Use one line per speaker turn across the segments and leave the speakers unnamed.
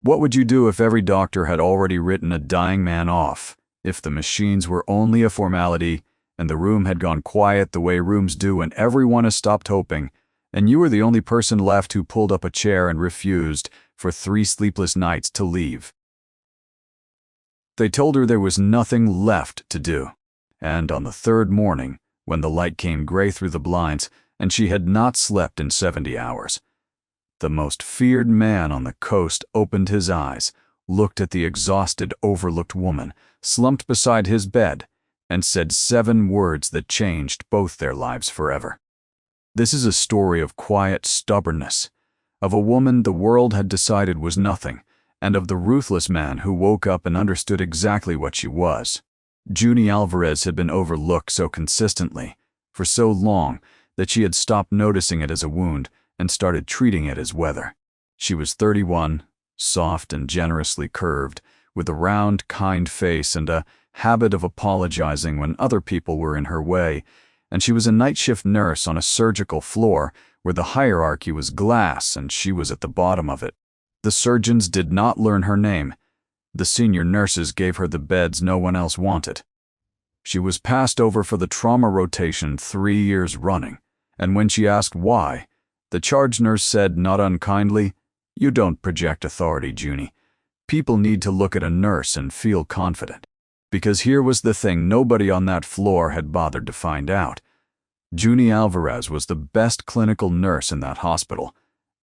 What would you do if every doctor had already written a dying man off? If the machines were only a formality, and the room had gone quiet the way rooms do and everyone has stopped hoping, and you were the only person left who pulled up a chair and refused, for 3 sleepless nights, to leave? They told her there was nothing left to do, and on the 3rd morning, when the light came gray through the blinds, and she had not slept in 70 hours, the most feared man on the coast opened his eyes, looked at the exhausted, overlooked woman, slumped beside his bed, and said 7 words that changed both their lives forever. This is a story of quiet stubbornness, of a woman the world had decided was nothing, and of the ruthless man who woke up and understood exactly what she was. Junie Alvarez had been overlooked so consistently, for so long, that she had stopped noticing it as a wound and started treating it as weather. She was 31, soft and generously curved, with a round, kind face and a habit of apologizing when other people were in her way, and she was a night shift nurse on a surgical floor where the hierarchy was glass and she was at the bottom of it. The surgeons did not learn her name. The senior nurses gave her the beds no one else wanted. She was passed over for the trauma rotation 3 years running, and when she asked why, the charge nurse said, not unkindly, "You don't project authority, Junie. People need to look at a nurse and feel confident." Because here was the thing nobody on that floor had bothered to find out. Junie Alvarez was the best clinical nurse in that hospital,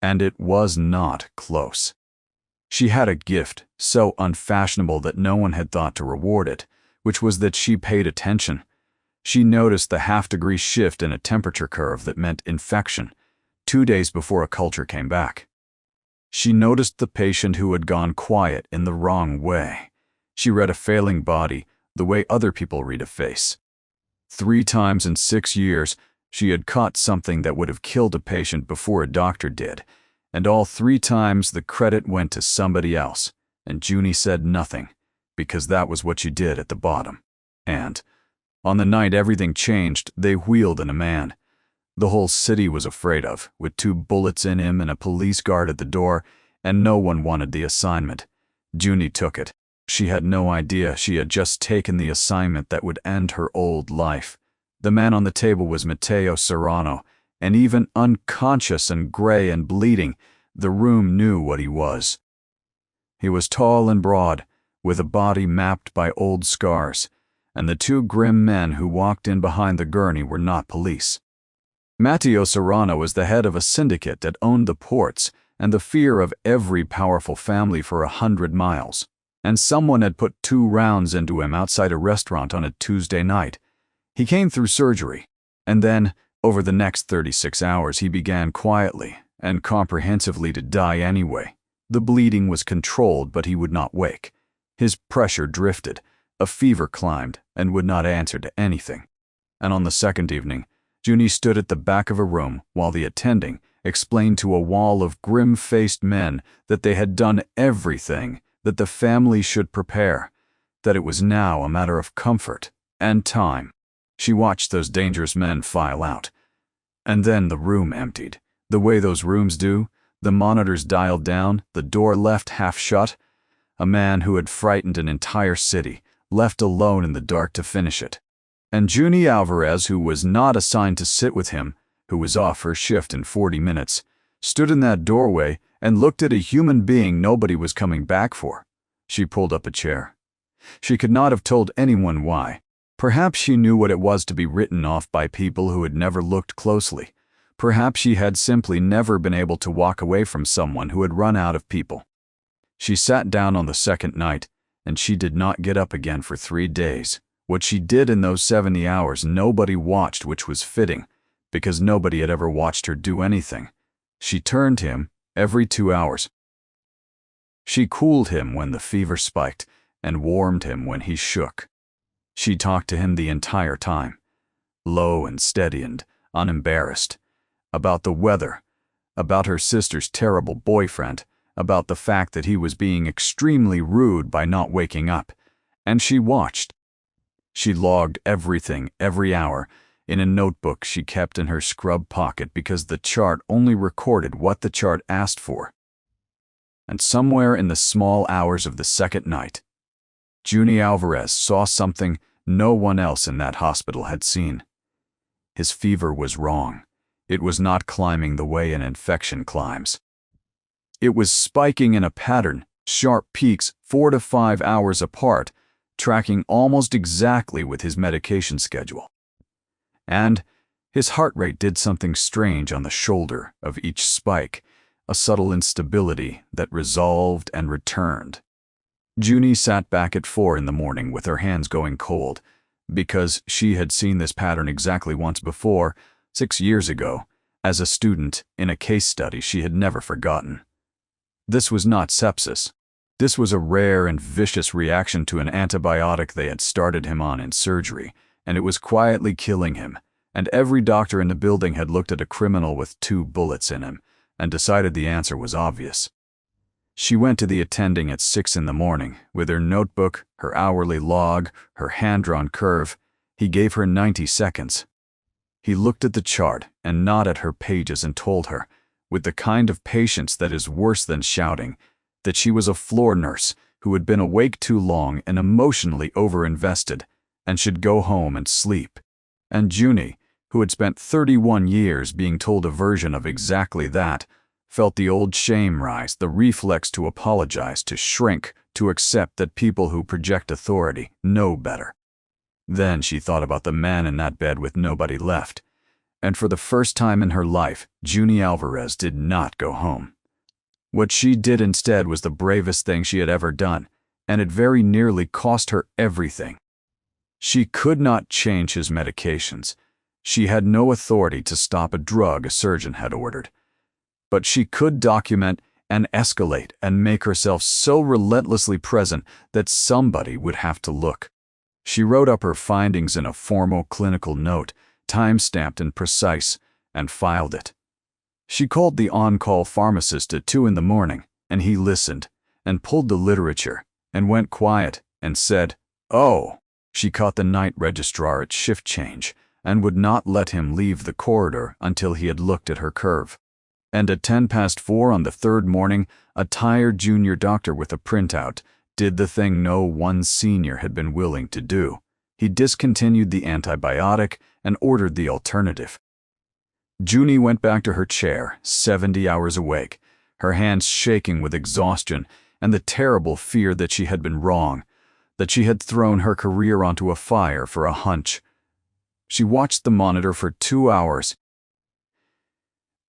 and it was not close. She had a gift so unfashionable that no one had thought to reward it, which was that she paid attention. She noticed the half-degree shift in a temperature curve that meant infection, 2 days before a culture came back. She noticed the patient who had gone quiet in the wrong way. She read a failing body the way other people read a face. 3 times in 6 years, she had caught something that would have killed a patient before a doctor did, and all 3 times the credit went to somebody else, and Junie said nothing, because that was what she did at the bottom. And on the night everything changed, they wheeled in a man the whole city was afraid of, with 2 bullets in him and a police guard at the door, and no one wanted the assignment. Junie took it. She had no idea she had just taken the assignment that would end her old life. The man on the table was Mateo Serrano, and even unconscious and gray and bleeding, the room knew what he was. He was tall and broad, with a body mapped by old scars, and the 2 grim men who walked in behind the gurney were not police. Mateo Serrano was the head of a syndicate that owned the ports and the fear of every powerful family for 100 miles. And someone had put 2 rounds into him outside a restaurant on a Tuesday night. He came through surgery, and then, over the next 36 hours, he began quietly and comprehensively to die anyway. The bleeding was controlled, but he would not wake. His pressure drifted, a fever climbed, and would not answer to anything. And on the 2nd evening, Junie stood at the back of a room while the attending explained to a wall of grim-faced men that they had done everything that the family should prepare, that it was now a matter of comfort and time. She watched those dangerous men file out. And then the room emptied, the way those rooms do, the monitors dialed down, the door left half shut. A man who had frightened an entire city, left alone in the dark to finish it. And Junie Alvarez, who was not assigned to sit with him, who was off her shift in 40 minutes, stood in that doorway and looked at a human being nobody was coming back for. She pulled up a chair. She could not have told anyone why. Perhaps she knew what it was to be written off by people who had never looked closely. Perhaps she had simply never been able to walk away from someone who had run out of people. She sat down on the 2nd night, and she did not get up again for 3 days. What she did in those 70 hours nobody watched, which was fitting, because nobody had ever watched her do anything. She turned him every 2 hours. She cooled him when the fever spiked and warmed him when he shook. She talked to him the entire time, low and steady and unembarrassed, about the weather, about her sister's terrible boyfriend, about the fact that he was being extremely rude by not waking up, and she watched. She logged everything every hour in a notebook she kept in her scrub pocket because the chart only recorded what the chart asked for. And somewhere in the small hours of the second night, Junie Alvarez saw something no one else in that hospital had seen. His fever was wrong. It was not climbing the way an infection climbs. It was spiking in a pattern, sharp peaks 4 to 5 hours apart, tracking almost exactly with his medication schedule. And his heart rate did something strange on the shoulder of each spike, a subtle instability that resolved and returned. Junie sat back at 4 in the morning with her hands going cold, because she had seen this pattern exactly once before, 6 years ago, as a student in a case study she had never forgotten. This was not sepsis. This was a rare and vicious reaction to an antibiotic they had started him on in surgery, and it was quietly killing him, and every doctor in the building had looked at a criminal with 2 bullets in him and decided the answer was obvious. She went to the attending at 6 in the morning with her notebook, her hourly log, her hand-drawn curve. He gave her 90 seconds. He looked at the chart and gnawed at her pages and told her, with the kind of patience that is worse than shouting, that she was a floor nurse who had been awake too long and emotionally overinvested and should go home and sleep. And Junie, who had spent 31 years being told a version of exactly that, felt the old shame rise, the reflex to apologize, to shrink, to accept that people who project authority know better. Then she thought about the man in that bed with nobody left, and for the first time in her life, Junie Alvarez did not go home. What she did instead was the bravest thing she had ever done, and it very nearly cost her everything. She could not change his medications. She had no authority to stop a drug a surgeon had ordered. But she could document and escalate and make herself so relentlessly present that somebody would have to look. She wrote up her findings in a formal clinical note, time-stamped and precise, and filed it. She called the on-call pharmacist at 2 in the morning, and he listened, and pulled the literature, and went quiet, and said, "Oh." She caught the night registrar at shift change, and would not let him leave the corridor until he had looked at her curve. And at 4:10 on the third morning, a tired junior doctor with a printout did the thing no one senior had been willing to do. He discontinued the antibiotic and ordered the alternative. Junie went back to her chair, 70 hours awake, her hands shaking with exhaustion and the terrible fear that she had been wrong, that she had thrown her career onto a fire for a hunch. She watched the monitor for 2 hours,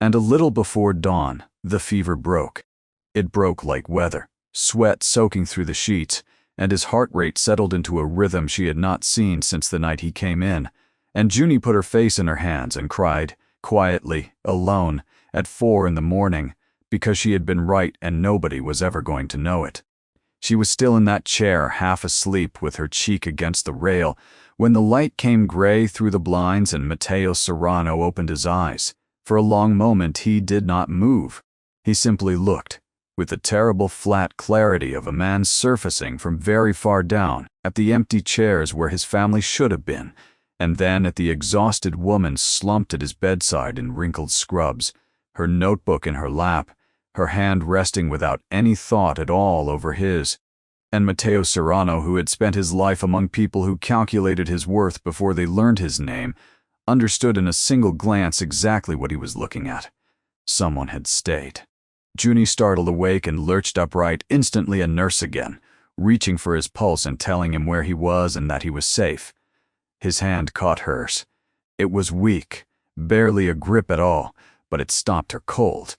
and a little before dawn, the fever broke. It broke like weather, sweat soaking through the sheets, and his heart rate settled into a rhythm she had not seen since the night he came in, and Junie put her face in her hands and cried, quietly, alone, at 4 in the morning, because she had been right and nobody was ever going to know it. She was still in that chair, half asleep with her cheek against the rail, when the light came gray through the blinds and Mateo Serrano opened his eyes. For a long moment he did not move. He simply looked, with the terrible flat clarity of a man surfacing from very far down, at the empty chairs where his family should have been, and then at the exhausted woman slumped at his bedside in wrinkled scrubs, her notebook in her lap, her hand resting without any thought at all over his. And Mateo Serrano, who had spent his life among people who calculated his worth before they learned his name, understood in a single glance exactly what he was looking at. Someone had stayed. Junie startled awake and lurched upright, instantly a nurse again, reaching for his pulse and telling him where he was and that he was safe. His hand caught hers. It was weak, barely a grip at all, but it stopped her cold.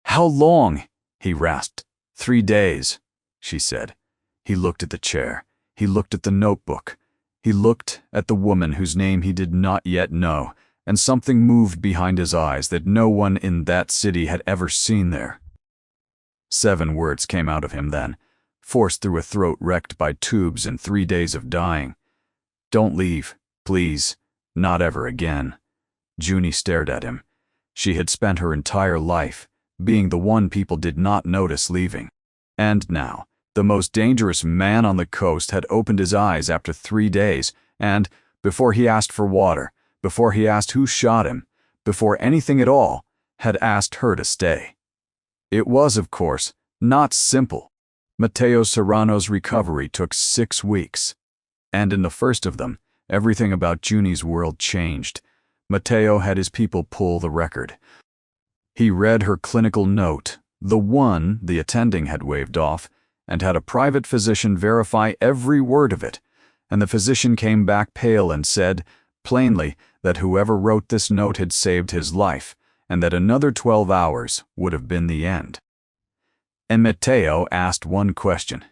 "How long?" he rasped. "3 days," she said. He looked at the chair. He looked at the notebook. He looked at the woman whose name he did not yet know, and something moved behind his eyes that no one in that city had ever seen there. 7 words came out of him then, forced through a throat wrecked by tubes and 3 days of dying. "Don't leave, please. Not ever again." Junie stared at him. She had spent her entire life being the one people did not notice leaving. And now, the most dangerous man on the coast had opened his eyes after 3 days, and, before he asked for water, before he asked who shot him, before anything at all, had asked her to stay. It was, of course, not simple. Matteo Serrano's recovery took 6 weeks. And in the first of them, everything about Junie's world changed. Matteo had his people pull the record. He read her clinical note, the one the attending had waved off, and had a private physician verify every word of it. And the physician came back pale and said, plainly, that whoever wrote this note had saved his life, and that another 12 hours would have been the end. And Matteo asked one question.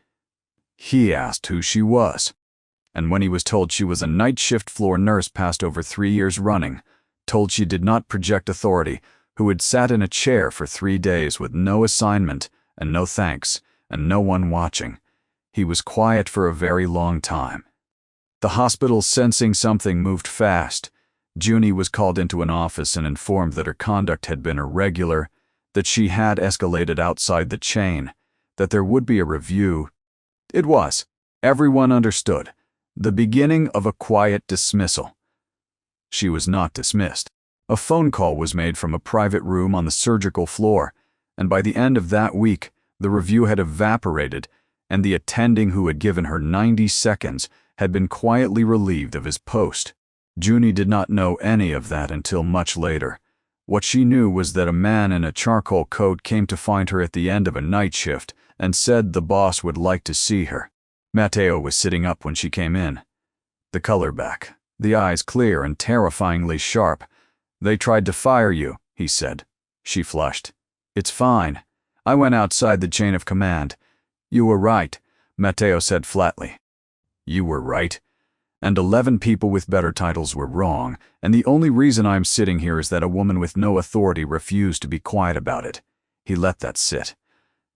He asked who she was. And when he was told she was a night shift floor nurse past over 3 years running, told she did not project authority, who had sat in a chair for 3 days with no assignment and no thanks and no one watching, he was quiet for a very long time. The hospital, sensing something moved fast, Junie was called into an office and informed that her conduct had been irregular, that she had escalated outside the chain, that there would be a review. It was, everyone understood, the beginning of a quiet dismissal. She was not dismissed. A phone call was made from a private room on the surgical floor, and by the end of that week, the review had evaporated, and the attending who had given her 90 seconds had been quietly relieved of his post. Junie did not know any of that until much later. What she knew was that a man in a charcoal coat came to find her at the end of a night shift and said the boss would like to see her. Matteo was sitting up when she came in. The color back, the eyes clear and terrifyingly sharp. "They tried to fire you," he said. She flushed. "It's fine. I went outside the chain of command." "You were right," Matteo said flatly. "You were right. And 11 people with better titles were wrong, and the only reason I'm sitting here is that a woman with no authority refused to be quiet about it." He let that sit.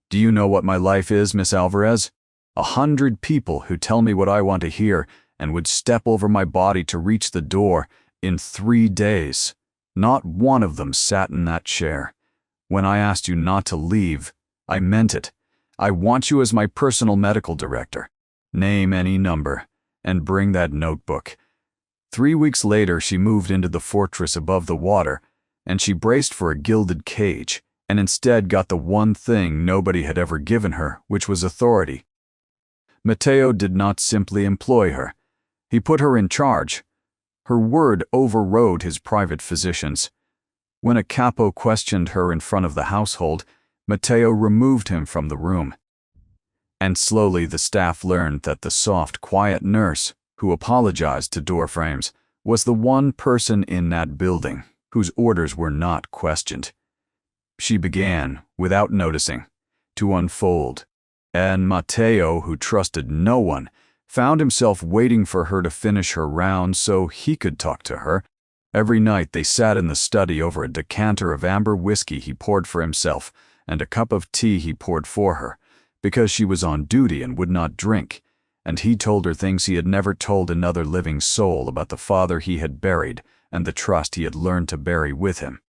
"Do you know what my life is, Miss Alvarez? 100 people who tell me what I want to hear and would step over my body to reach the door in 3 days. Not one of them sat in that chair. When I asked you not to leave, I meant it. I want you as my personal medical director. Name any number, and bring that notebook." 3 weeks later, she moved into the fortress above the water, and she braced for a gilded cage, and instead got the one thing nobody had ever given her, which was authority. Matteo did not simply employ her. He put her in charge. Her word overrode his private physician's. When a capo questioned her in front of the household, Matteo removed him from the room. And slowly the staff learned that the soft, quiet nurse, who apologized to door frames, was the one person in that building whose orders were not questioned. She began, without noticing, to unfold, and Matteo, who trusted no one, found himself waiting for her to finish her round so he could talk to her. Every night they sat in the study over a decanter of amber whiskey he poured for himself and a cup of tea he poured for her, because she was on duty and would not drink, and he told her things he had never told another living soul about the father he had buried and the trust he had learned to bury with him.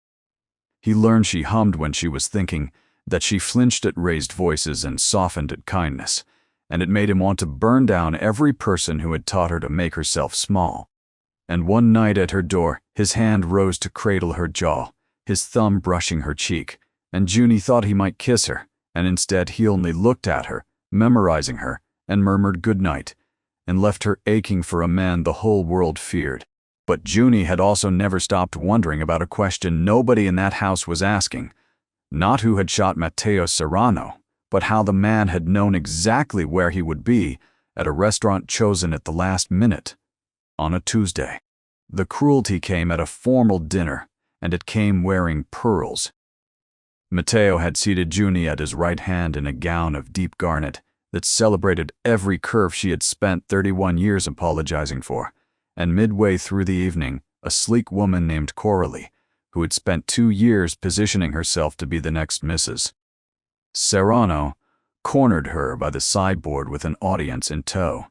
He learned she hummed when she was thinking, that she flinched at raised voices and softened at kindness, and it made him want to burn down every person who had taught her to make herself small. And one night at her door, his hand rose to cradle her jaw, his thumb brushing her cheek, and Junie thought he might kiss her, and instead he only looked at her, memorizing her, and murmured good night, and left her aching for a man the whole world feared. But Junie had also never stopped wondering about a question nobody in that house was asking. Not who had shot Matteo Serrano, but how the man had known exactly where he would be at a restaurant chosen at the last minute, on a Tuesday. The cruelty came at a formal dinner, and it came wearing pearls. Matteo had seated Junie at his right hand in a gown of deep garnet that celebrated every curve she had spent 31 years apologizing for, and midway through the evening, a sleek woman named Coralie, who had spent 2 years positioning herself to be the next Mrs. Serrano, cornered her by the sideboard with an audience in tow.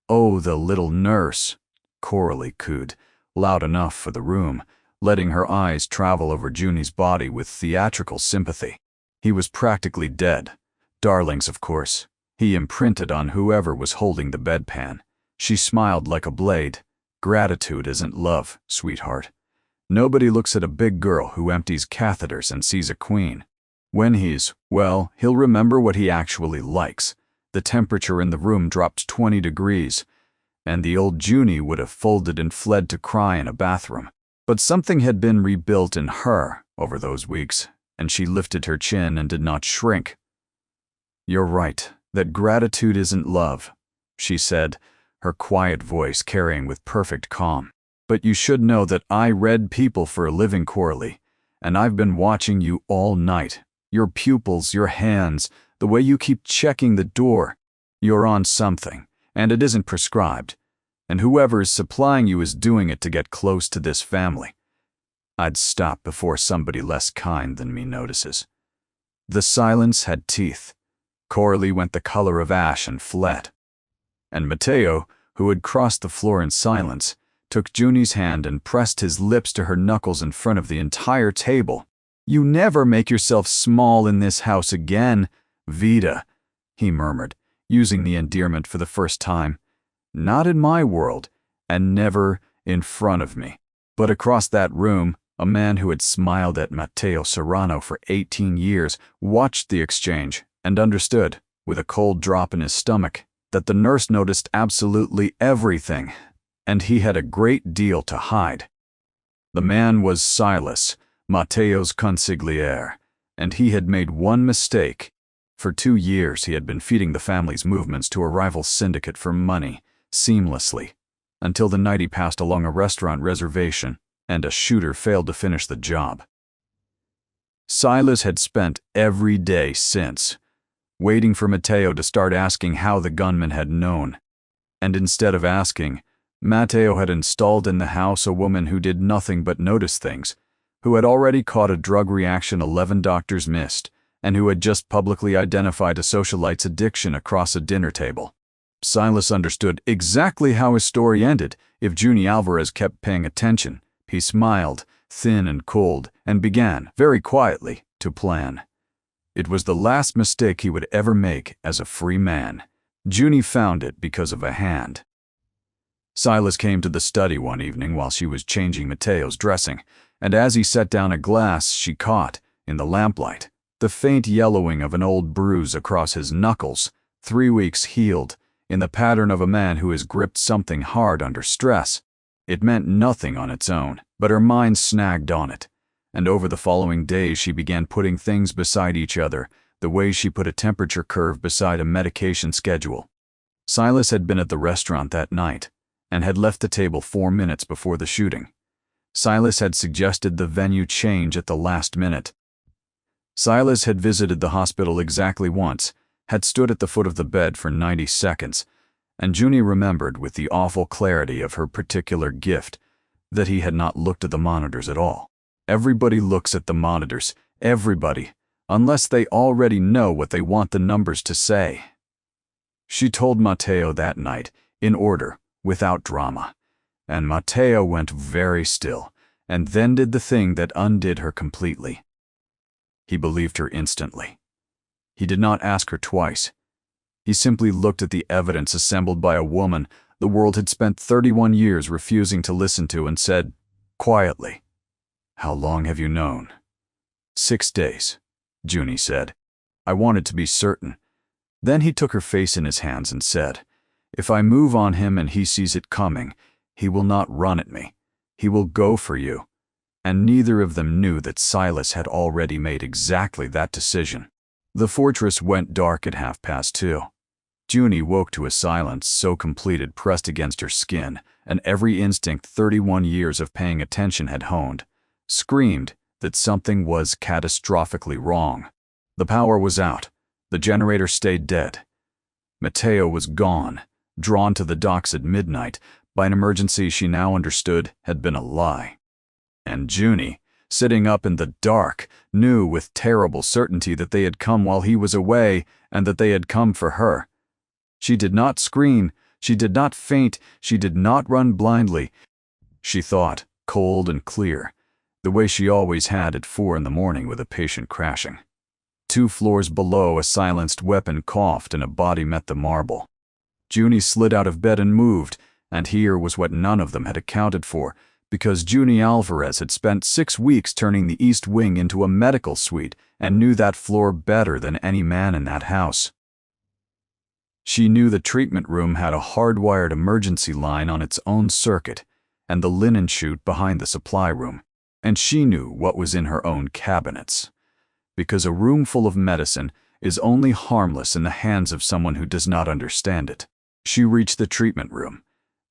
"Oh, the little nurse," Coralie cooed, loud enough for the room, letting her eyes travel over Junie's body with theatrical sympathy. He was practically dead. Darlings, of course. He imprinted on whoever was holding the bedpan. She smiled like a blade. "Gratitude isn't love, sweetheart. Nobody looks at a big girl who empties catheters and sees a queen." When well, he'll remember what he actually likes. The temperature in the room dropped 20 degrees, and the old Junie would have folded and fled to cry in a bathroom. But something had been rebuilt in her over those weeks, and she lifted her chin and did not shrink. "You're right, that gratitude isn't love," she said, her quiet voice carrying with perfect calm. "But you should know that I read people for a living, Coralie, and I've been watching you all night. Your pupils, your hands, the way you keep checking the door. You're on something, and it isn't prescribed. And whoever is supplying you is doing it to get close to this family. I'd stop before somebody less kind than me notices." The silence had teeth. Coralie went the color of ash and fled. And Matteo, who had crossed the floor in silence, took Junie's hand and pressed his lips to her knuckles in front of the entire table. "You never make yourself small in this house again, Vida," he murmured, using the endearment for the first time. "Not in my world, and never in front of me." But across that room, a man who had smiled at Matteo Serrano for 18 years watched the exchange and understood, with a cold drop in his stomach, that the nurse noticed absolutely everything, and he had a great deal to hide. The man was Silas, Matteo's consigliere, and he had made one mistake. For 2 years he had been feeding the family's movements to a rival syndicate for money, seamlessly, until the night he passed along a restaurant reservation and a shooter failed to finish the job. Silas had spent every day since waiting for Matteo to start asking how the gunman had known. And instead of asking, Matteo had installed in the house a woman who did nothing but notice things, who had already caught a drug reaction 11 doctors missed, and who had just publicly identified a socialite's addiction across a dinner table. Silas understood exactly how his story ended if Junie Alvarez kept paying attention. He smiled, thin and cold, and began, very quietly, to plan. It was the last mistake he would ever make as a free man. Junie found it because of a hand. Silas came to the study one evening while she was changing Matteo's dressing, and as he set down a glass, she caught, in the lamplight, the faint yellowing of an old bruise across his knuckles, 3 weeks healed, in the pattern of a man who has gripped something hard under stress. It meant nothing on its own, but her mind snagged on it, and over the following days she began putting things beside each other, the way she put a temperature curve beside a medication schedule. Silas had been at the restaurant that night, and had left the table 4 minutes before the shooting. Silas had suggested the venue change at the last minute. Silas had visited the hospital exactly once, had stood at the foot of the bed for 90 seconds, and Junie remembered with the awful clarity of her particular gift that he had not looked at the monitors at all. Everybody looks at the monitors, everybody, unless they already know what they want the numbers to say. She told Matteo that night, in order, without drama, and Matteo went very still, and then did the thing that undid her completely. He believed her instantly. He did not ask her twice. He simply looked at the evidence assembled by a woman the world had spent 31 years refusing to listen to and said, quietly, "How long have you known?" 6 days, Junie said. "I wanted to be certain." Then he took her face in his hands and said, "If I move on him and he sees it coming, he will not run at me. He will go for you." And neither of them knew that Silas had already made exactly that decision. The fortress went dark at 2:30. Junie woke to a silence so complete it pressed against her skin, and every instinct 31 years of paying attention had honed, screamed that something was catastrophically wrong. The power was out. The generator stayed dead. Matteo was gone, drawn to the docks at midnight by an emergency she now understood had been a lie. And Junie, sitting up in the dark, knew with terrible certainty that they had come while he was away and that they had come for her. She did not scream, she did not faint, she did not run blindly. She thought, cold and clear, the way she always had at 4 in the morning with a patient crashing. 2 floors below, a silenced weapon coughed and a body met the marble. Junie slid out of bed and moved, and here was what none of them had accounted for, because Junie Alvarez had spent 6 weeks turning the East Wing into a medical suite and knew that floor better than any man in that house. She knew the treatment room had a hardwired emergency line on its own circuit and the linen chute behind the supply room, and she knew what was in her own cabinets. Because a room full of medicine is only harmless in the hands of someone who does not understand it. She reached the treatment room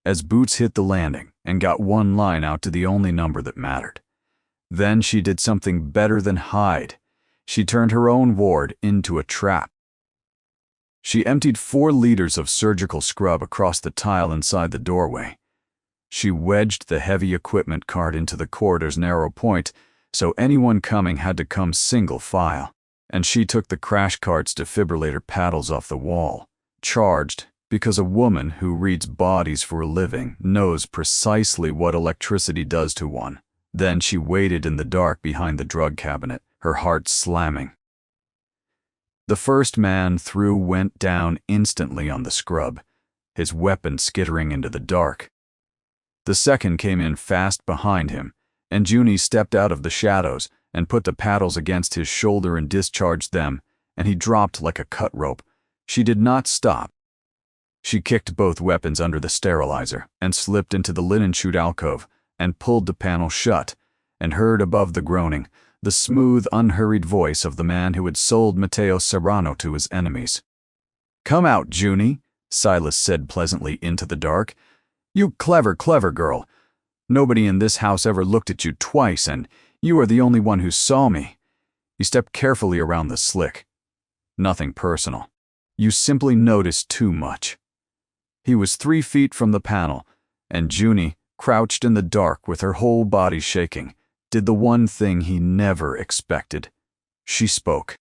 as boots hit the landing and got one line out to the only number that mattered. Then she did something better than hide. She turned her own ward into a trap. She emptied 4 liters of surgical scrub across the tile inside the doorway. She wedged the heavy equipment cart into the corridor's narrow point, so anyone coming had to come single file, and she took the crash cart's defibrillator paddles off the wall, charged, because a woman who reads bodies for a living knows precisely what electricity does to one. Then she waited in the dark behind the drug cabinet, her heart slamming. The first man through went down instantly on the scrub, his weapon skittering into the dark. The second came in fast behind him, and Junie stepped out of the shadows and put the paddles against his shoulder and discharged them, and he dropped like a cut rope. She did not stop. She kicked both weapons under the sterilizer and slipped into the linen chute alcove and pulled the panel shut, and heard above the groaning the smooth, unhurried voice of the man who had sold Mateo Serrano to his enemies. "Come out, Junie," Silas said pleasantly into the dark. "You clever girl. Nobody in this house ever looked at you twice, and you are the only one who saw me." He stepped carefully around the slick. "Nothing personal. You simply noticed too much." He was 3 feet from the panel, and Junie, crouched in the dark with her whole body shaking, did the one thing he never expected. She spoke.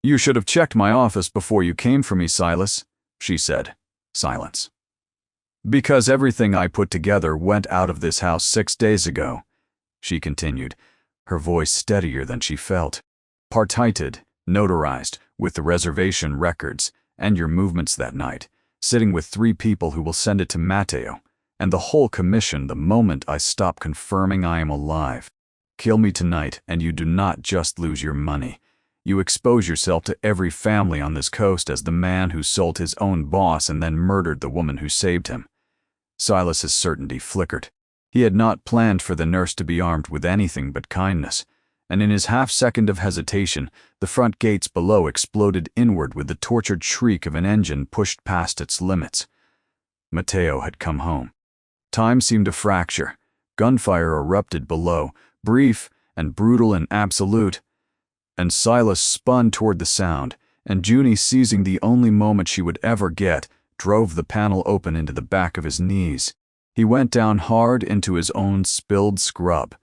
"You should have checked my office before you came for me, Silas," she said. Silence. "Because everything I put together went out of this house 6 days ago," she continued, her voice steadier than she felt. "Partited, notarized, with the reservation records, and your movements that night, sitting with 3 people who will send it to Mateo, and the whole commission the moment I stop confirming I am alive. Kill me tonight, and you do not just lose your money. You expose yourself to every family on this coast as the man who sold his own boss and then murdered the woman who saved him." Silas's certainty flickered. He had not planned for the nurse to be armed with anything but kindness, and in his half-second of hesitation, the front gates below exploded inward with the tortured shriek of an engine pushed past its limits. Mateo had come home. Time seemed to fracture. Gunfire erupted below, brief and brutal and absolute, and Silas spun toward the sound, and Junie, seizing the only moment she would ever get, drove the panel open into the back of his knees. He went down hard into his own spilled scrub,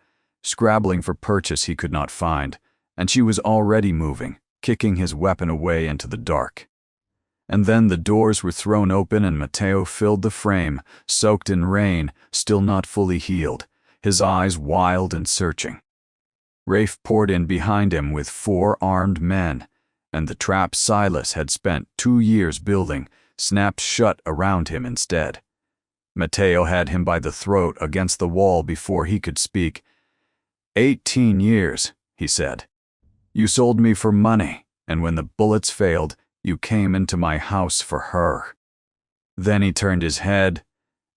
scrabbling for purchase he could not find, and she was already moving, kicking his weapon away into the dark. And then the doors were thrown open and Mateo filled the frame, soaked in rain, still not fully healed, his eyes wild and searching. Rafe poured in behind him with 4 armed men, and the trap Silas had spent 2 years building snapped shut around him instead. Mateo had him by the throat against the wall before he could speak. 18 years, he said. You sold me for money, and when the bullets failed, you came into my house for her." Then he turned his head,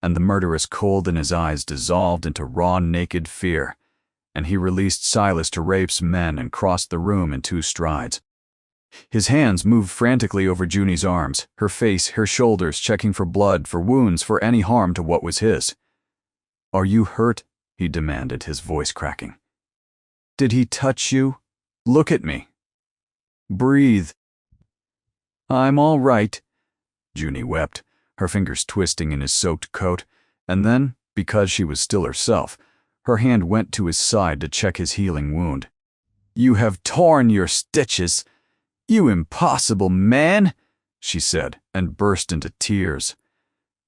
and the murderous cold in his eyes dissolved into raw, naked fear, and he released Silas to Rafe's men and crossed the room in 2 strides. His hands moved frantically over Junie's arms, her face, her shoulders, checking for blood, for wounds, for any harm to what was his. "Are you hurt?" he demanded, his voice cracking. "Did he touch you? Look at me. Breathe." "I'm all right," Junie wept, her fingers twisting in his soaked coat, and then, because she was still herself, her hand went to his side to check his healing wound. "You have torn your stitches. You impossible man," she said, and burst into tears.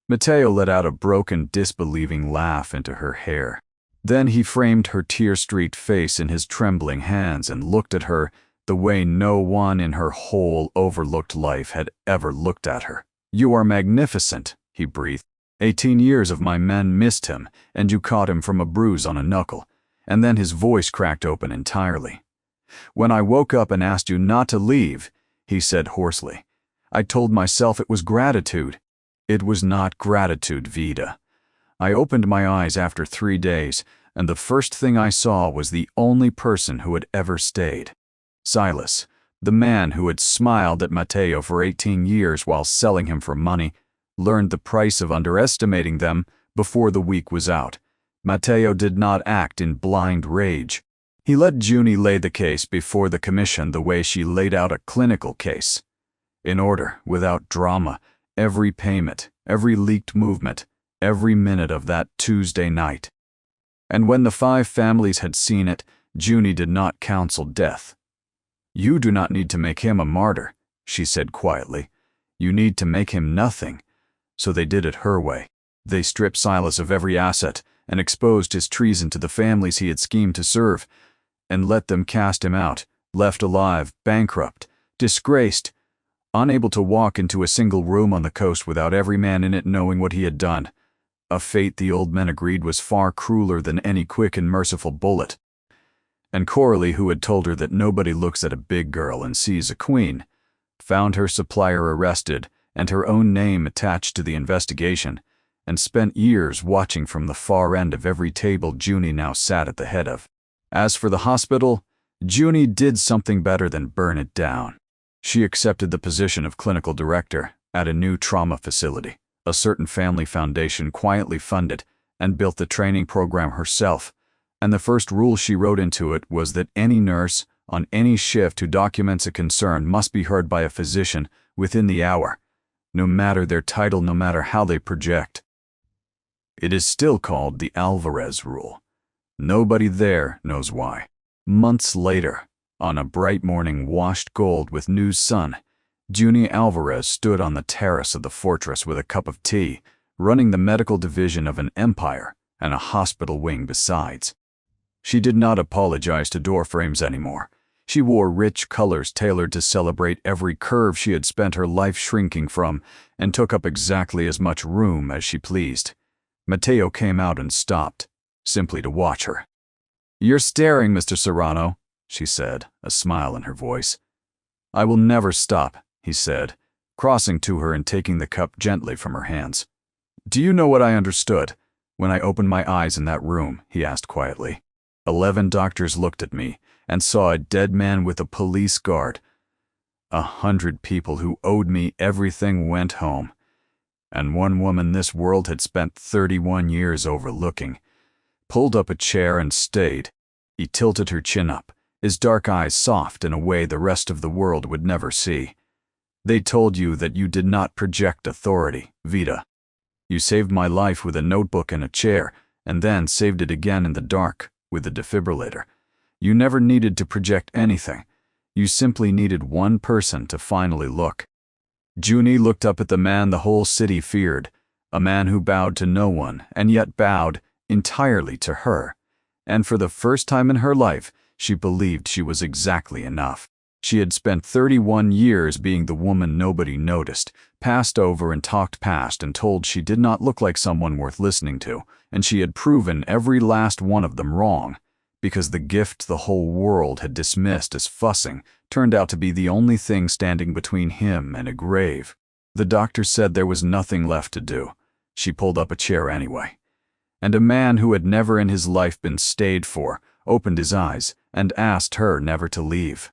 Mateo let out a broken, disbelieving laugh into her hair. Then he framed her tear-streaked face in his trembling hands and looked at her the way no one in her whole overlooked life had ever looked at her. "You are magnificent," he breathed. 18 years of my men missed him, and you caught him from a bruise on a knuckle. And then his voice cracked open entirely. When I woke up and asked you not to leave, he said hoarsely, I told myself it was gratitude. It was not gratitude, Vida. I opened my eyes after 3 days, and the first thing I saw was the only person who had ever stayed. Silas, the man who had smiled at Matteo for 18 years while selling him for money, learned the price of underestimating them before the week was out. Matteo did not act in blind rage. He let Junie lay the case before the commission the way she laid out a clinical case. In order, without drama, every payment, every leaked movement, every minute of that Tuesday night. And when the 5 families had seen it, Junie did not counsel death. You do not need to make him a martyr, she said quietly. You need to make him nothing. So they did it her way. They stripped Silas of every asset and exposed his treason to the families he had schemed to serve, and let them cast him out, left alive, bankrupt, disgraced, unable to walk into a single room on the coast without every man in it knowing what he had done. A fate the old men agreed was far crueler than any quick and merciful bullet. And Coralie, who had told her that nobody looks at a big girl and sees a queen, found her supplier arrested and her own name attached to the investigation, and spent years watching from the far end of every table Junie now sat at the head of. As for the hospital, Junie did something better than burn it down. She accepted the position of clinical director at a new trauma facility. A certain family foundation quietly funded and built the training program herself, and the first rule she wrote into it was that any nurse on any shift who documents a concern must be heard by a physician within the hour, no matter their title, no matter how they project. It is still called the Alvarez rule. Nobody there knows why. Months later, on a bright morning washed gold with new sun, Junie Alvarez stood on the terrace of the fortress with a cup of tea, running the medical division of an empire and a hospital wing besides. She did not apologize to door frames anymore. She wore rich colors tailored to celebrate every curve she had spent her life shrinking from, and took up exactly as much room as she pleased. Matteo came out and stopped, simply to watch her. "You're staring, Mr. Serrano," she said, a smile in her voice. "I will never stop," he said, crossing to her and taking the cup gently from her hands. "Do you know what I understood when I opened my eyes in that room?" he asked quietly. 11 doctors looked at me and saw a dead man with a police guard. 100 people who owed me everything went home, and one woman this world had spent 31 years overlooking pulled up a chair and stayed. He tilted her chin up, his dark eyes soft in a way the rest of the world would never see. "They told you that you did not project authority, Vida. You saved my life with a notebook and a chair, and then saved it again in the dark with a defibrillator. You never needed to project anything. You simply needed one person to finally look." Junie looked up at the man the whole city feared, a man who bowed to no one and yet bowed entirely to her. And for the first time in her life, she believed she was exactly enough. She had spent 31 years being the woman nobody noticed, passed over and talked past and told she did not look like someone worth listening to, and she had proven every last one of them wrong, because the gift the whole world had dismissed as fussing turned out to be the only thing standing between him and a grave. The doctor said there was nothing left to do. She pulled up a chair anyway. And a man who had never in his life been stayed for opened his eyes and asked her never to leave.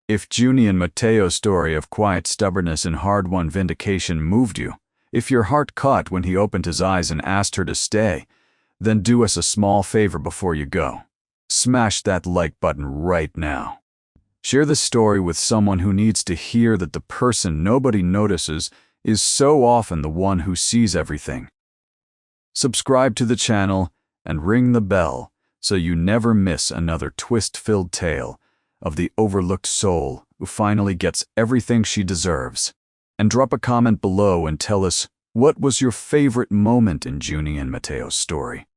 If Junie and Matteo's story of quiet stubbornness and hard-won vindication moved you, if your heart caught when he opened his eyes and asked her to stay, then do us a small favor before you go. Smash that like button right now. Share the story with someone who needs to hear that the person nobody notices is so often the one who sees everything. Subscribe to the channel and ring the bell so you never miss another twist-filled tale of the overlooked soul who finally gets everything she deserves. And drop a comment below and tell us what was your favorite moment in Junie and Matteo's story.